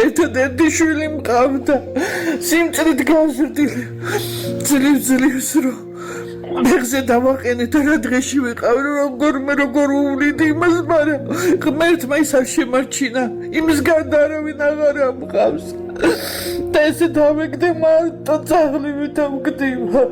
ერთადერთი შვილი მყავდა, სიმწრით გაზრდილი, ძლივს რომ მეხზე დავაყენე და რა დღეში ვიყავ, როგორ უვლიდე იმას, მაგრამ ღმერთმა ის არ შემარჩინა, იმის გარდა არავინ აღარ ამყავს და ესე დავეგდე მარტო ძაღლივით ავგდიმა.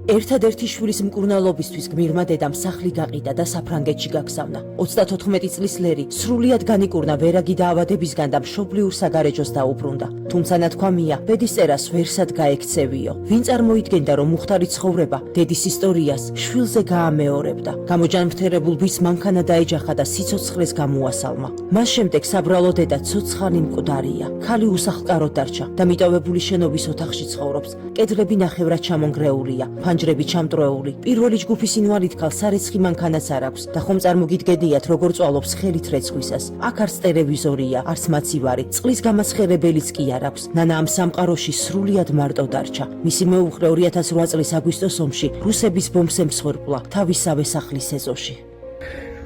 ერთადერთი შვილის მკურნალობისთვის გმირმა დედამ სახლი გაყიდა და საფრანგეთში გაგზავნა. 34 წლის ლერი სრულიად განიკურნა ვერაგი დაავადებისგან და მშობლიურ საგარეჯოს დაუბრუნდა. თუმცა ნათქვამია, ბედის წერას ვერსად გაექცევიო. ვინ წარმოიდგენდა, რომ მუხტარი ცხოვრება დედის ისტორიას შვილზე გაამეორებდა. გამოჯანმრთელებულ ბიძს მანქანა დაეჯახა და სიცოცხლეს გამოასალმა. მას შემდეგ საბრალო დედა ცოცხალი მკვდარია. ქალი უსახლკაროდ დარჩა და მიტოვებული შენობის ოთახში ცხოვრობს. კედლები ნახევრად ჩამონგრეულია. ფანჯრები ჩამტროეული. პირველი ჯგუფის ინვალიდ ქალს სარეცხი მანქანაც არ აქვს და ხომ წარმოგიდგენიათ, როგორ წვალობს ხელით რეცხვისას. აქ არც ტელევიზორია, არც მაცივარი, წყლის გამასხერებელიც კი არ აქვს. ნანა ამ სამყაროში სრულიად მარტო დარჩა. მისი მეუღლე 2008 წლის აგვისტოს ომში რუსების ბომბს ემსხვერპლა თავისავე სახლის ეზოში.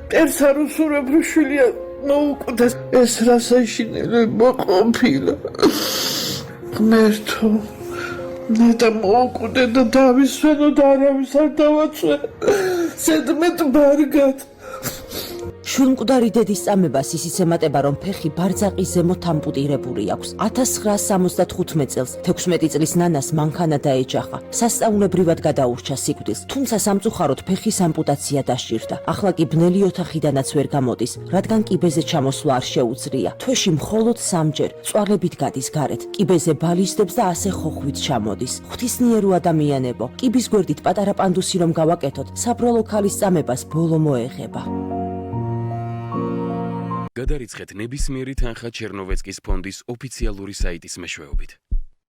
მტერს არ უსურვებ, შვილია მოუკვდეს, ეს რა საშინელება ყოფილა. ღმერთო, ნეტა მოუკვდე და დავისვენო და არავის არ დავაწვე, ზედმეტ ბარგად. შვილმკვდარი დედის წამებას ისიც ემატება, რომ ფეხი ბარძაყის ზემოთ ამპუტირებული აქვს. 1975 წელს 16 წლის ნანას მანქანა დაეჯახა. სასწაულებრივად გადაურჩა სიკვდილს, თუმცა სამწუხაროდ ფეხის ამპუტაცია დასჭირდა. ახლა კი ბნელი ოთახიდანაც ვერ გამოდის, რადგან კიბეზე ჩამოსვლა არ შეუძლია. თვეში მხოლოდ 3 ჯერ წვალებით გადის გარეთ, კიბეზე ბალისდებს და ასე ხოხვით ჩამოდის. ღვთისმიერო ადამიანებო, კიბის გვერდით პატარა პანდუსი რომ გავაკეთოთ, საბრალო ქალის წამებას ბოლო მოეღება. გადარიცხეთ ნებისმიერი თანხა ჩერნოვეცკის ფონდის ოფიციალური საიტის მეშვეობით.